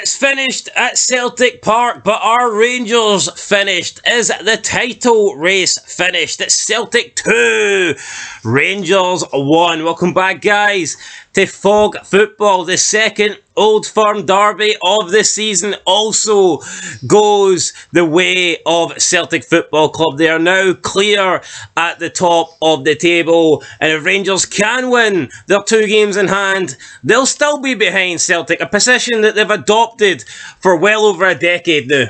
It's finished at Celtic Park, but our Rangers finished. Is the title race finished? It's Celtic 2, Rangers 1. Welcome back, guys, to Fog Football. The second Old Firm derby of the season also goes the way of Celtic Football Club. They are now clear at the top of the table, and if Rangers can win their 2 games in hand, they'll still be behind Celtic, a position that they've adopted for well over a decade now.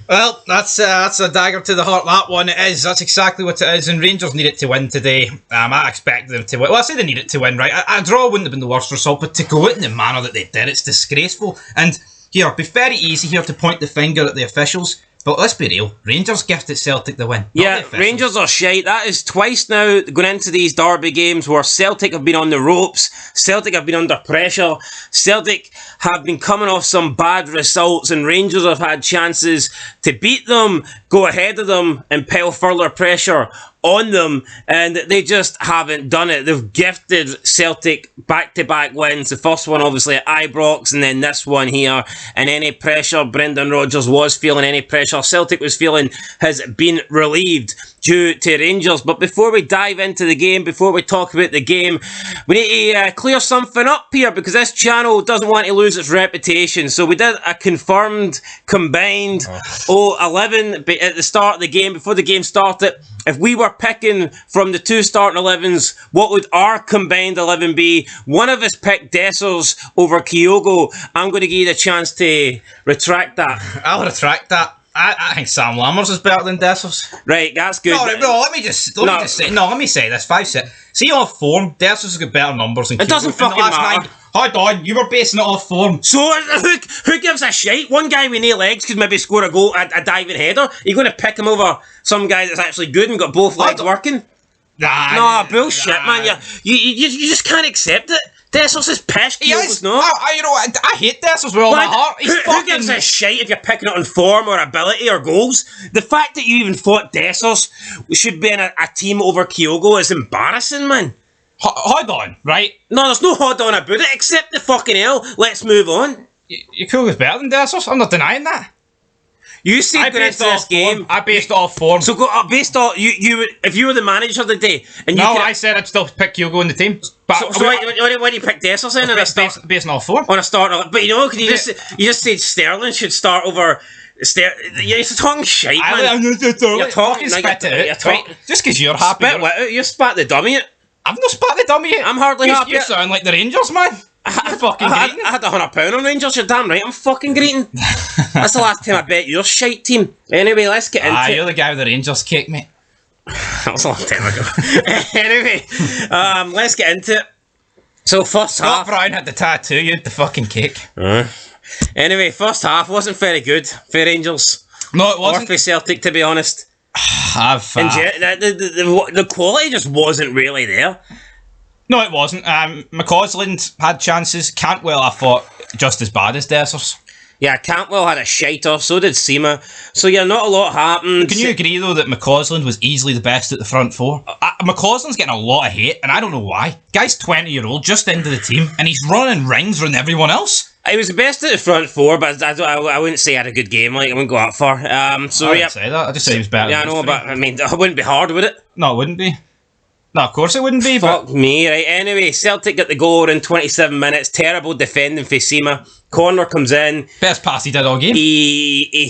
Well, that's a dagger to the heart, that one. It is. That's exactly what it is, and Rangers need it to win today. I expect them to win. Well, I say they need it to win, right? A draw wouldn't have been the worst result, but to go out in the manner that they did, it's disgraceful. And here, it'd be very easy here to point the finger at the officials, but let's be real. Rangers gifted Celtic the win. Yeah, Rangers are shite. That is twice now going into these derby games where Celtic have been on the ropes. Celtic have been under pressure. Celtic have been coming off some bad results, and Rangers have had chances to beat them, go ahead of them, and pile further pressure on them, and they just haven't done it. They've gifted Celtic back-to-back wins. The first one obviously at Ibrox, and then this one here. And any pressure Brendan Rodgers was feeling, any pressure Celtic was feeling, has been relieved due to Rangers. But before we dive into the game, before we talk about the game, we need to clear something up here, because this channel doesn't want to lose its reputation. So we did a confirmed combined 11 at the start of the game, before the game started. If we were picking from the 2 starting 11s, what would our combined 11 be? One of us picked Dessers over Kyogo. I'm going to give you the chance to retract that. I'll retract that. I think Sam Lammers is better than Dessers. Right, that's good. No, let me say this. 5 set. See, off form, Dessers has got better numbers than Kyogo. It doesn't fucking matter. Hold on, you were basing it off form. So, who gives a shite? One guy with no legs could maybe score a goal, a diving header. Are you going to pick him over some guy that's actually good and got both legs working? Nah, bullshit, man. You just can't accept it. Dessers is pish, Kyogo's not. I hate Dessers with all my heart. Who gives a shite if you're picking it on form or ability or goals? The fact that you even thought Dessers should be in a team over Kyogo is embarrassing, man. Hold on, right? No, there's no hold on about it, except the fucking hell. Let's move on. Kyogo's better than Dessers. I'm not denying that. You said going into this game, I based it off form. So based on you would, if you were the manager of the day, and you I said I'd still pick Kyogo in the team. But so why do you pick Dessers in? Based on form on a start, but you just said Sterling should start over. You're talking shite, man. You're talking spit it out. Just because you're happy. You spat the dummy out. I've not spat the dummy out. I'm hardly happy. You sound like the Rangers, man. You're fucking greeting. I had £100 on Rangers, you're damn right, I'm fucking greeting. That's the last time I bet your shite team. Anyway, let's get into it. You're the guy with the Rangers cake, mate. That was a long time ago. Anyway, let's get into it. So first half... Brown had the tattoo, you had the fucking cake. Anyway, first half wasn't very good for Rangers. No, it wasn't. Or for Celtic, to be honest. The the quality just wasn't really there. No, it wasn't. McCausland had chances. Cantwell, I thought, just as bad as Dessers. Yeah, Cantwell had a shiter, so did Seema. So yeah, not a lot happened. Can you agree, though, that McCausland was easily the best at the front four? McCausland's getting a lot of hate, and I don't know why. Guy's 20-year-old, just into the team, and he's running rings around everyone else. He was the best at the front four, but I wouldn't say he had a good game. Like, I wouldn't go that far. I wouldn't say that. I just say he was better. Yeah, I know, but I mean, it wouldn't be hard, would it? No, it wouldn't be. No, of course it wouldn't be. Fuck me, right? Anyway, Celtic got the goal in 27 minutes. Terrible defending for Seema. Corner comes in. Best pass he did all game. He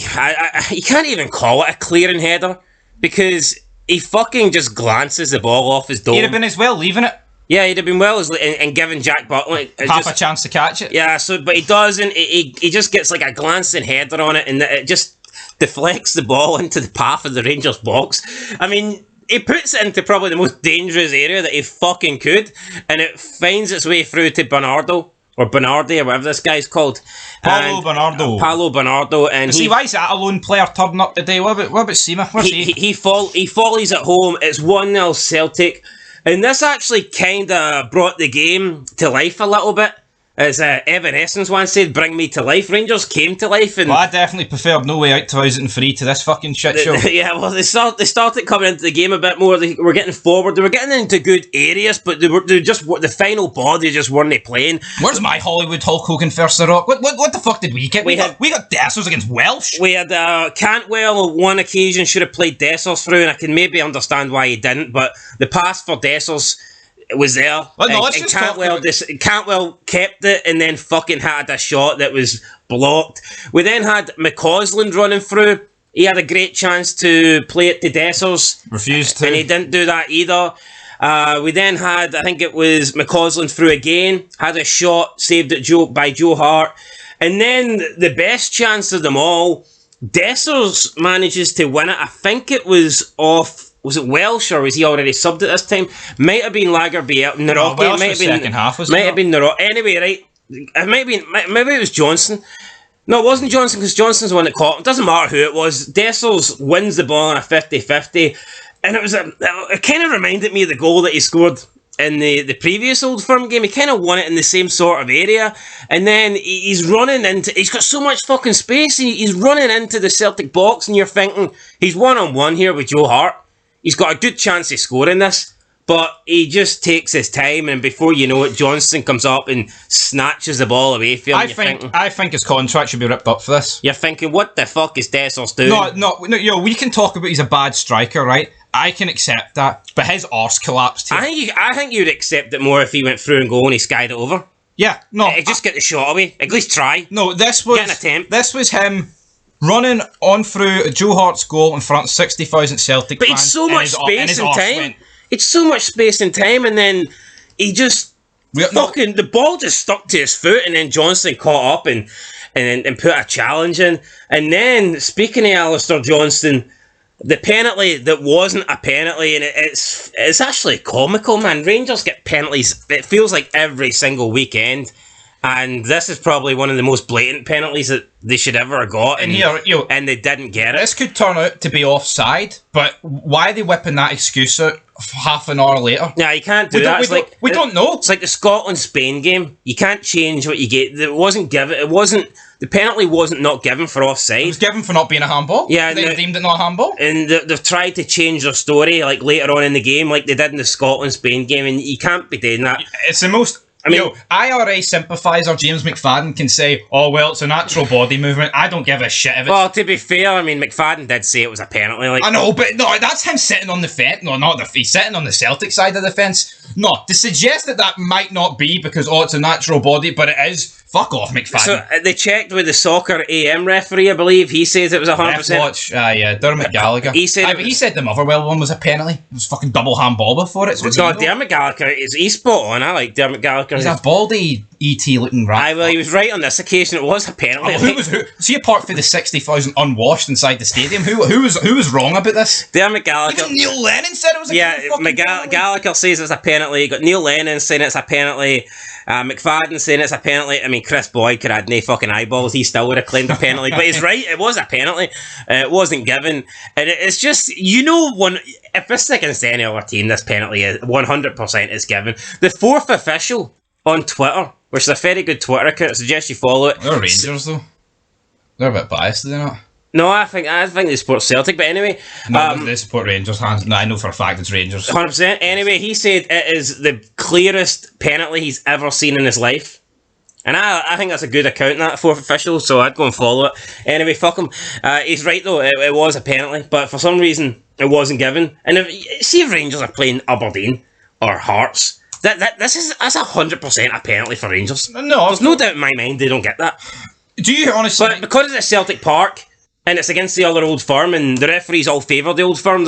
can't even call it a clearing header, because he fucking just glances the ball off his dome. He'd have been as well leaving it. Yeah, he'd have been well and giving Jack Butler half a chance to catch it. Yeah, but he doesn't. He just gets like a glancing header on it, and it just deflects the ball into the path of the Rangers box. I mean, he puts it into probably the most dangerous area that he fucking could, and it finds its way through to Bernardo, or Bernardi, or whatever this guy's called. Paolo Bernardo. And see, why is that a lone player turning up today? What about Seema? Where's he? He follies at home. It's 1-0 Celtic. And this actually kind of brought the game to life a little bit. As Evanescence once said, bring me to life. Rangers came to life. And well, I definitely preferred No Way Out 2003 to this fucking shit show. Yeah, well, they started coming into the game a bit more. They were getting forward. They were getting into good areas, but they just the final body just weren't playing. Where's my Hollywood Hulk Hogan versus The Rock? What the fuck did we get? We got Dessers against Welsh. We had Cantwell on one occasion should have played Dessers through, and I can maybe understand why he didn't. But the pass for Dessers was there. Well, no, and Cantwell kept it and then fucking had a shot that was blocked. We then had McCausland running through. He had a great chance to play it to Dessers. Refused to. And he didn't do that either. We then had, I think it was McCausland through again. Had a shot saved by Joe Hart. And then the best chance of them all, Dessers manages to win it. I think it was off. Was it Welsh or was he already subbed at this time? Might have been Lagerbielke. No, Welsh was second half, was it? Might have been Narocki. Anyway, right. Maybe it was Johnson. No, it wasn't Johnson because Johnson's the one that caught him. Doesn't matter who it was. Dessers wins the ball on a 50-50. And it kind of reminded me of the goal that he scored in the previous Old Firm game. He kind of won it in the same sort of area. And then he's running into... He's got so much fucking space. He's running into the Celtic box and you're thinking, he's one-on-one here with Joe Hart. He's got a good chance of scoring this, but he just takes his time, and before you know it, Johnston comes up and snatches the ball away from him. I think his contract should be ripped up for this. You're thinking, what the fuck is Dessers doing? No, we can talk about he's a bad striker, right? I can accept that, but his arse collapsed here. I think you'd accept it more if he went through and go and he skied it over. Yeah, no. Just get the shot away. At least try. No, this was... Get an attempt. This was him... running on through Joe Hart's goal in front of 60,000 Celtic fans. But it's so much space and time. It's so much space and time, and then he just the ball just stuck to his foot, and then Johnston caught up and put a challenge in. And then, speaking of Alistair Johnston, the penalty that wasn't a penalty, and it's actually comical, man. Rangers get penalties, it feels like every single weekend. And this is probably one of the most blatant penalties that they should ever have got. And they didn't get it. This could turn out to be offside, but why are they whipping that excuse out half an hour later? Yeah, you can't do that. We don't know. It's like the Scotland-Spain game. You can't change what you get. It wasn't given. The penalty wasn't not given for offside. It was given for not being a handball. Yeah, they deemed it not a handball. And they've tried to change their story like later on in the game, like they did in the Scotland-Spain game, and you can't be doing that. It's the most... IRA sympathiser James McFadden can say, oh, well, it's a natural body movement. I don't give a shit if it's... Well, to be fair, I mean, McFadden did say it was a penalty. I know, but no, that's him sitting on the fence. No, he's sitting on the Celtic side of the fence. No, to suggest that might not be because, it's a natural body, but it is... Fuck off, McFadden. So they checked with the Soccer AM referee, I believe. He says it was 100%. Watch, Dermot Gallagher. He said the Motherwell one was a penalty. It was fucking double handball before it. So Dermot Gallagher, he's spot on. I like Dermot Gallagher. He's a baldy E.T. looking rat. Well, he was right on this occasion. It was a penalty. Who? See, apart from the 60,000 unwashed inside the stadium, who was wrong about this? Dermot Gallagher. Even Neil Lennon said it was a penalty. Gallagher says it's a penalty. You got Neil Lennon saying it's a penalty. McFadden saying it's a penalty. I mean, Chris Boyd could have had no fucking eyeballs. He still would have claimed a penalty. But he's right. It was a penalty. It wasn't given. And it's just, if this is against any other team, this penalty is 100% is given. The fourth official on Twitter, which is a very good Twitter account, I suggest you follow it. They're Rangers, though. They're a bit biased, are they not? No, I think they support Celtic, but anyway. No, they support Rangers. I know for a fact it's Rangers. 100%. Anyway, he said it is the clearest penalty he's ever seen in his life. And I think that's a good account, that fourth official, so I'd go and follow it. Anyway, fuck him. He's right, though. It was a penalty, but for some reason, it wasn't given. And if Rangers are playing Aberdeen or Hearts, that's 100% a penalty for Rangers. No, there's no doubt in my mind they don't get that. Do you honestly... But because it's at Celtic Park... and it's against the other Old Firm, and the referees all favour the Old Firm.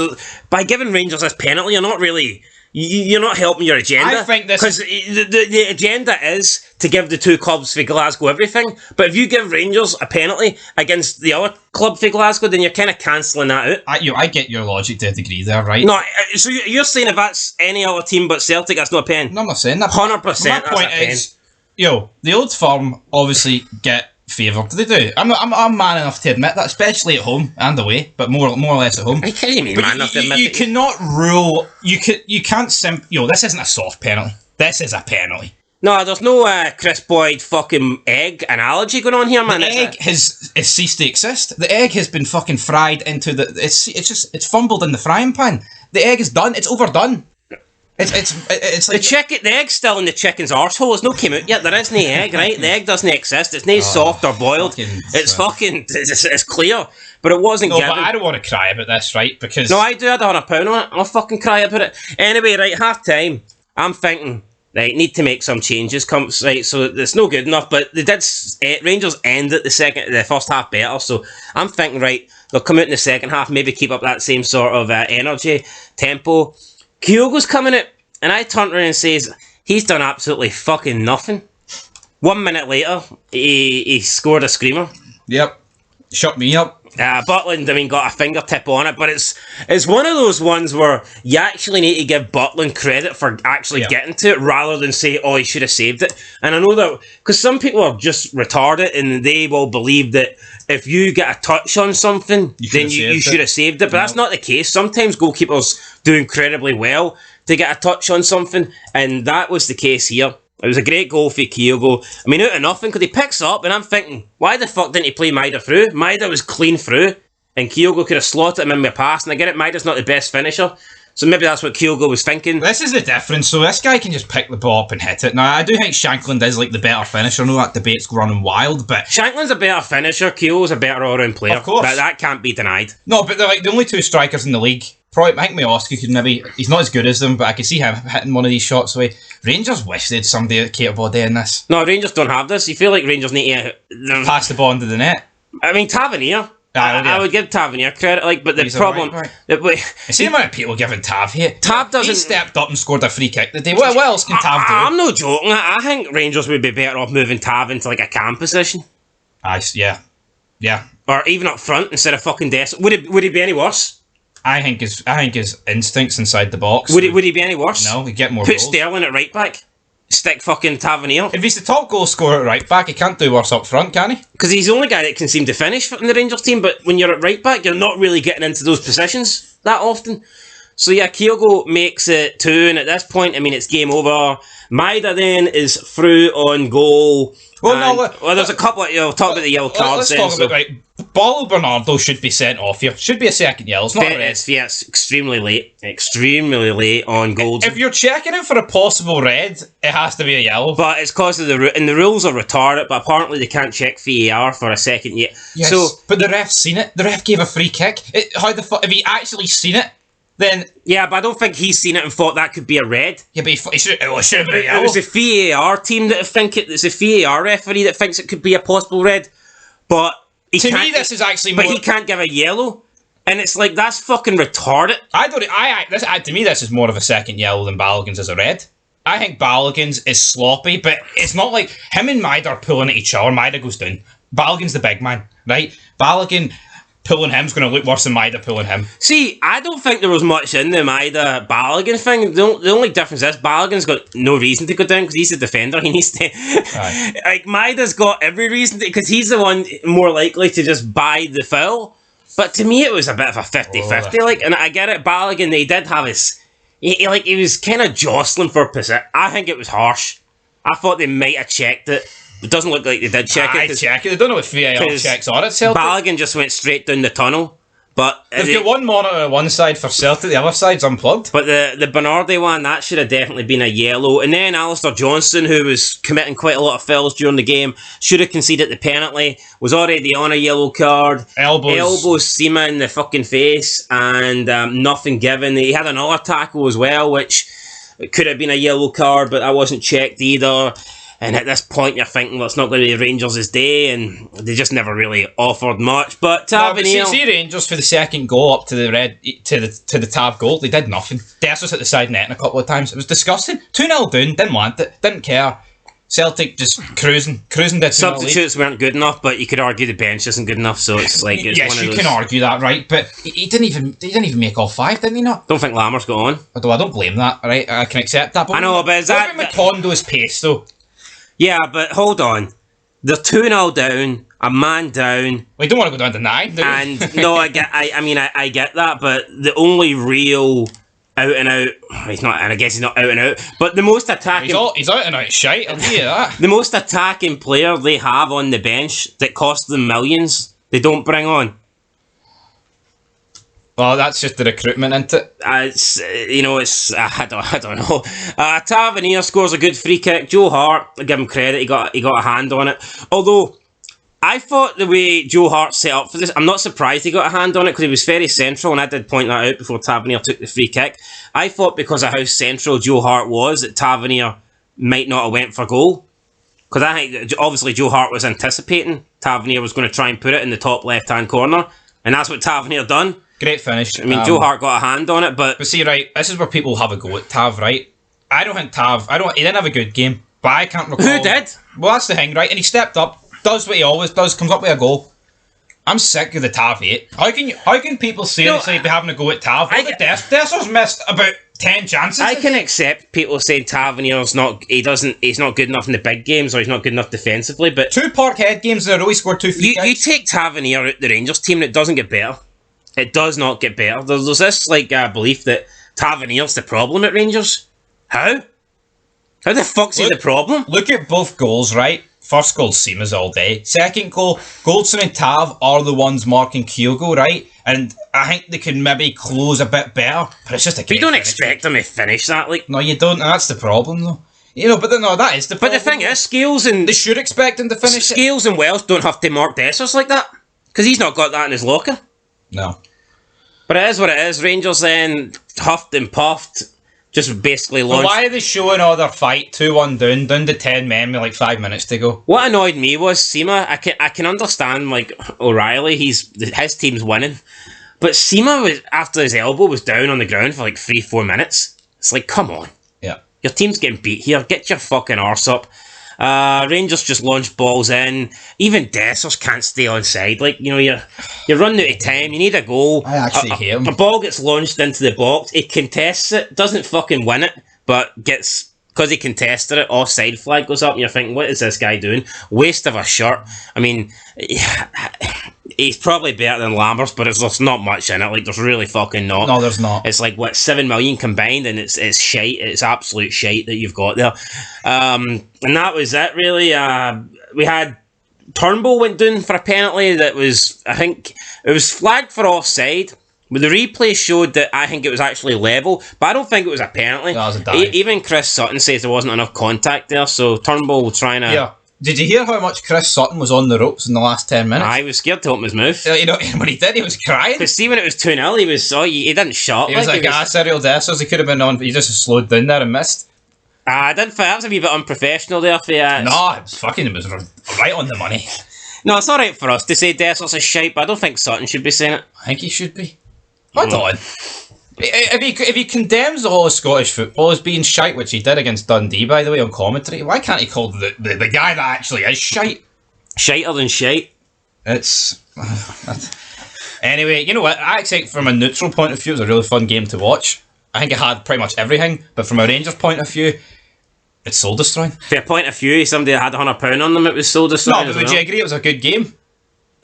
By giving Rangers this penalty, you're not really... You're not helping your agenda. I think this... Because the agenda is to give the two clubs for Glasgow everything, but if you give Rangers a penalty against the other club for Glasgow, then you're kind of cancelling that out. I get your logic to a degree there, right? No, so you're saying if that's any other team but Celtic, that's not a pen? No, I'm not saying that. 100%. My point is, the Old Firm obviously get... favoured. They do. I'm man enough to admit that, especially at home and away, but more or less at home. I can't mean man enough to admit you cannot rule. You can't. This isn't a soft penalty. This is a penalty. No, there's no Chris Boyd fucking egg analogy going on here, man. The egg has ceased to exist. The egg has been fucking fried into the. It's fumbled in the frying pan. The egg is done. It's overdone. It's like the egg's still in the chicken's arsehole. It's not came out yet. There isn't the egg, right? The egg doesn't exist. It's not soft or boiled. It's clear. But it wasn't given. But I don't want to cry about this, right? Because no, I do. I don't want a pound on it. I'll fucking cry about it. Anyway, right, half time. I'm thinking, right, need to make some changes. Right, so it's no good enough. But they did. Rangers ended the first half better. So I'm thinking, right, they'll come out in the second half. Maybe keep up that same sort of energy, tempo. Kyogo's coming out, and I turn around and says, he's done absolutely fucking nothing. 1 minute later, he scored a screamer. Yep. Shut me up. Butland, got a fingertip on it, but it's one of those ones where you actually need to give Butland credit for actually getting to it, rather than say, oh, he should have saved it. And I know that, because some people are just retarded, and they will believe that if you get a touch on something, then you should have saved it. But that's not the case. Sometimes goalkeepers do incredibly well to get a touch on something, and that was the case here. It was a great goal for Kyogo. Out of nothing, because he picks up, and I'm thinking, why the fuck didn't he play Maida through? Maida was clean through, and Kyogo could have slotted him in with a pass, and I get it, Maida's not the best finisher, so maybe that's what Kyogo was thinking. This is the difference, so this guy can just pick the ball up and hit it. Now, I do think Shankland is like the better finisher. I know that debate's running wild, but Shankland's a better finisher, Kyogo's a better all-round player. Of course. That can't be denied. No, but they're like the only two strikers in the league. Probably, I think Miovski could maybe, he's not as good as them, but I could see him hitting one of these shots away. Rangers wish they had somebody capable of doing this. No, Rangers don't have this. You feel like Rangers need to pass the ball into the net. Tavernier. I would give Tavernier credit, but the problem... See the amount of people giving Tav here. Tav doesn't... He stepped up and scored a free kick today. What else can Tav do? I'm not joking. I think Rangers would be better off moving Tav into like a cam position. Yeah. Or even up front instead of fucking Dest. Would he be any worse? I think his instincts inside the box. Would he be any worse? No, he'd get more Put goals. Sterling at right back. Stick fucking Tavernier. If he's the top goal scorer at right back, he can't do worse up front, can he? Because he's the only guy that can seem to finish in the Rangers team, but when you're at right back, you're not really getting into those positions that often. So yeah, Kyogo makes it 2, and at this point, it's game over. Maida then is through on goal. There's a couple of, talk about the yellow cards. Let's talk about, Paulo Bernardo should be sent off here. Should be a second yellow. It's not a red. It's extremely late. Extremely late on goals. If you're checking it for a possible red, it has to be a yellow. But it's because of the rules are retarded, but apparently they can't check VAR for a second yet. Yes, but the ref's seen it. The ref gave a free kick. How the fuck, if he actually seen it, then... Yeah, but I don't think he's seen it and thought that could be a red. Yeah, but it should have been a yellow. It was the VAR team that think it. It's a VAR referee that thinks it could be a possible red. But to me, this is actually more... But he can't give a yellow. And it's like, that's fucking retarded. To me, this is more of a second yellow than Balogun's is a red. I think Balogun's is sloppy, but it's not like him and Maida are pulling at each other. Maida goes down. Balogun's the big man, right? Balogun... pulling him's going to look worse than Maida pulling him. See, I don't think there was much in the Maida Balogun thing. The only difference is Balogun's got no reason to go down because he's a defender. He needs to... Like, Maida's got every reason to... Because he's the one more likely to just buy the foul. But to me, it was a bit of a 50-50. And I get it, Balogun, they did have his... He was kind of jostling for position. I think it was harsh. I thought they might have checked it. It doesn't look like they did check it. Check it. They don't know if VAR checks on it. Celtic. Balogun just went straight down the tunnel. But they've got one monitor on one side for Celtic, the other side's unplugged. But the Bernardi one, that should have definitely been a yellow. And then Alistair Johnston, who was committing quite a lot of fouls during the game, should have conceded the penalty, was already on a yellow card. Elbows Seema in the fucking face, and nothing given. He had another tackle as well, which could have been a yellow card, but that wasn't checked either. And at this point, you're thinking, well, it's not going to be Rangers' day, and they just never really offered much. But Tavernier... see Rangers for the second goal up to the red to the Tav goal, they did nothing. Dest was at the side net a couple of times. It was disgusting. 2-0 down, didn't want it, didn't care. Celtic just cruising did. Substitutes weren't good enough, but you could argue the bench isn't good enough, so it's like... It's yes, one of those... you can argue that, right? But he didn't even make all 5, didn't he not? Don't think Lammers got on. Although I don't blame that, right? I can accept that. But I know, but is that... McCondo's pace, though? Yeah, but hold on. They're 2-0 down, a man down. We don't want to go down to 9, do we? And no, I get that, but the only real out and out. He's not, and I guess he's not out and out. But the most attacking, He's out and out shite. I'll give you that. the most attacking player they have on the bench that costs them millions, they don't bring on. Well, that's just the recruitment, isn't it? It's I don't know. Tavernier scores a good free kick. Joe Hart, I give him credit. He got a hand on it. Although I thought the way Joe Hart set up for this, I'm not surprised he got a hand on it because he was very central, and I did point that out before Tavernier took the free kick. I thought because of how central Joe Hart was that Tavernier might not have went for goal. Because I think obviously Joe Hart was anticipating Tavernier was going to try and put it in the top left-hand corner, and that's what Tavernier done. Great finish. I mean, Joe Hart got a hand on it, but see, right, this is where people have a go at Tav, right? I don't think Tav. He didn't have a good game, but I can't recall. Who did? Well, that's the thing, right? And he stepped up, does what he always does, comes up with a goal. I'm sick of the Tav hate. How can people seriously be having a go at Tav? Desser's missed about 10 chances. I can accept people saying Tavernier's he's not good enough in the big games or he's not good enough defensively, but 2 Parkhead games in a row, he scored 2 free kicks. You take Tavernier out the Rangers team and it doesn't get better. It does not get better. There's this belief that Tavernier's the problem at Rangers. How? How the fuck's he the problem? Look at both goals, right? First goal, Seamus all day. Second goal, Goldson and Tav are the ones marking Kyogo, right? And I think they can maybe close a bit better, but it's just a. But you don't expect them to finish that, like. No, you don't. And that's the problem, though. That is the problem. But the thing is, Scales and they should expect him to finish. Scales and Welsh don't have to mark Dessers like that because he's not got that in his locker. No. But it is what it is. Rangers then huffed and puffed. Just basically launched. But why are they showing all their fight 2-1 down to 10 men with like 5 minutes to go? What annoyed me was Seema. I can understand like O'Reilly. His team's winning, but Seema was after his elbow was down on the ground for like 3-4 minutes. It's like, come on. Yeah. Your team's getting beat here. Get your fucking arse up. Rangers just launch balls in. Even Dessers can't stay on side. Like, you're running out of time. You need a goal. I actually hate him. A ball gets launched into the box. He contests it. Doesn't fucking win it. But gets... Because he contested it, offside flag goes up and you're thinking, what is this guy doing? Waste of a shirt. I mean, he's probably better than Lambert, but there's not much in it. Like, there's really fucking not. No, there's not. It's like, 7 million combined, and it's shite. It's absolute shite that you've got there. And that was it, really. We had... Turnbull went down for a penalty that was, I think, it was flagged for offside. But the replay showed that I think it was actually level, but I don't think it was a penalty. That was a dive. Even Chris Sutton says there wasn't enough contact there, so Turnbull was trying to... Yeah. Did you hear how much Chris Sutton was on the ropes in the last 10 minutes? I was scared to open his mouth. When he did, he was crying. Because see, when it was 2-0, he didn't shut. He was like, Cyril Dessers, he could have been on, but he just slowed down there and missed. I didn't think that was a wee bit unprofessional there for you. No, it was right on the money. No, it's alright for us to say Dessers is shite, but I don't think Sutton should be saying it. I think he should be. Hold on. If he condemns the whole of Scottish football as being shite, which he did against Dundee, by the way, on commentary, why can't he call the guy that actually is shite? Shiter than shite. It's... Anyway, you know what? I actually, from a neutral point of view, it was a really fun game to watch. I think it had pretty much everything, but from a Rangers point of view, it's soul destroying. From a point of view, somebody had £100 on them, it was soul destroying. No, but would you agree it was a good game?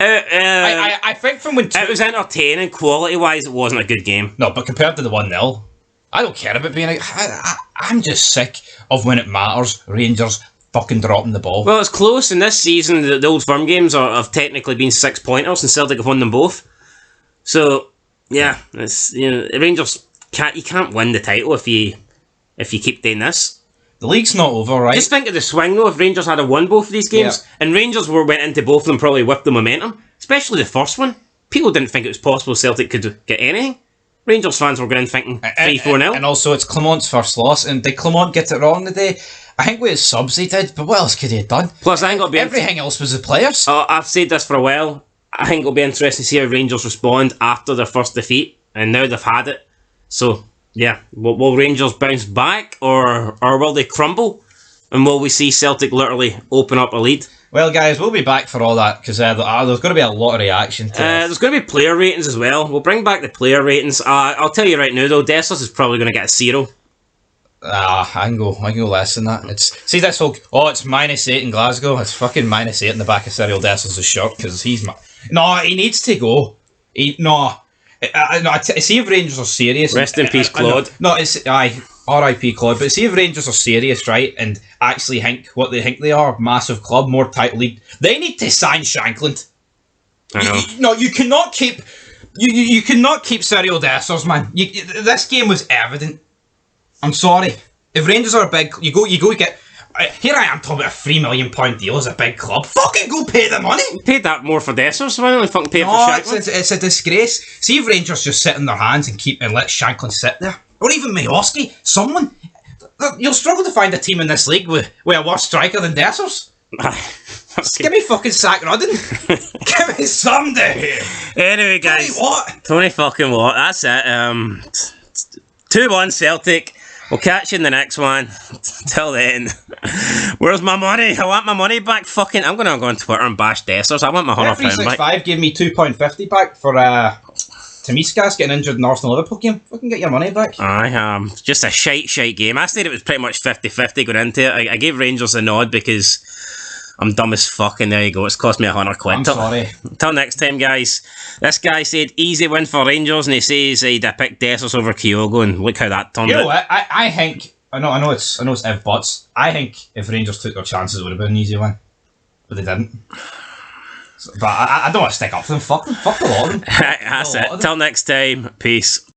I think from when... It was entertaining, quality-wise, it wasn't a good game. No, but compared to the 1-0, I don't care about being... I'm just sick of when it matters, Rangers fucking dropping the ball. Well, it's close, and this season, the Old Firm games have technically been 6-pointers, and Celtic have won them both. So, yeah, it's Rangers can't win the title if you keep doing this. The league's not over, right? Just think of the swing, though, if Rangers had won both of these games, and Rangers went into both of them probably with the momentum, especially the first one. People didn't think it was possible Celtic could get anything. Rangers fans were going in thinking 3-4-0. And also, it's Clement's first loss, and did Clement get it wrong today? I think with his subs he did, but what else could he have done? Plus, I think it'll be everything else was the players. I've said this for a while. I think it'll be interesting to see how Rangers respond after their first defeat, and now they've had it. So... yeah, will Rangers bounce back or will they crumble? And will we see Celtic literally open up a lead? Well, guys, we'll be back for all that because there's going to be a lot of reaction to there's going to be player ratings as well. We'll bring back the player ratings. I'll tell you right now, though, Dessers is probably going to get a 0. I can go less than that. See this whole, it's -8 in Glasgow. It's fucking -8 in the back of Cyril Dessers' shirt because he needs to go. See if Rangers are serious. Rest in peace, Claude. No, it's R.I.P. Claude. But see if Rangers are serious, right, and actually think what they think they are, massive club, more title league. They need to sign Shankland. I know. No, you cannot keep. You cannot keep Cyril Dessers, man. This game was evident. I'm sorry. If Rangers are a big, you go get. Here I am talking about a £3 million deal as a big club. Fucking go pay the money. Paid that more for Dessers, why don't we fucking pay it for Shankland? It's a disgrace. See if Rangers just sit in their hands and let Shankland sit there, or even Majowski. Someone, you'll struggle to find a team in this league with a worse striker than Dessers. Give me fucking Zach Rudden. Give me somebody. Anyway, guys. Tony fucking Watt. That's it. 2-1 Celtic. We'll catch you in the next one. Till then, where's my money? I want my money back. Fucking, I'm gonna go on Twitter and bash Dessers. I want my £100 back. 365 gave me £2.50 back for Tamiskas getting injured in the Arsenal-Liverpool game. Fucking get your money back. Just a shite game. I said it was pretty much 50-50 going into it. I gave Rangers a nod because I'm dumb as fuck, and there you go. It's cost me £100. I'm sorry. Till next time, guys. This guy said easy win for Rangers, and he says he'd have picked Dessers over Kyogo, and look how that turned out. You know what? I think I know it's if buts. I think if Rangers took their chances, it would have been an easy win, but they didn't. But I don't want to stick up for them. Fuck the lot of them. That's it. Till next time. Peace.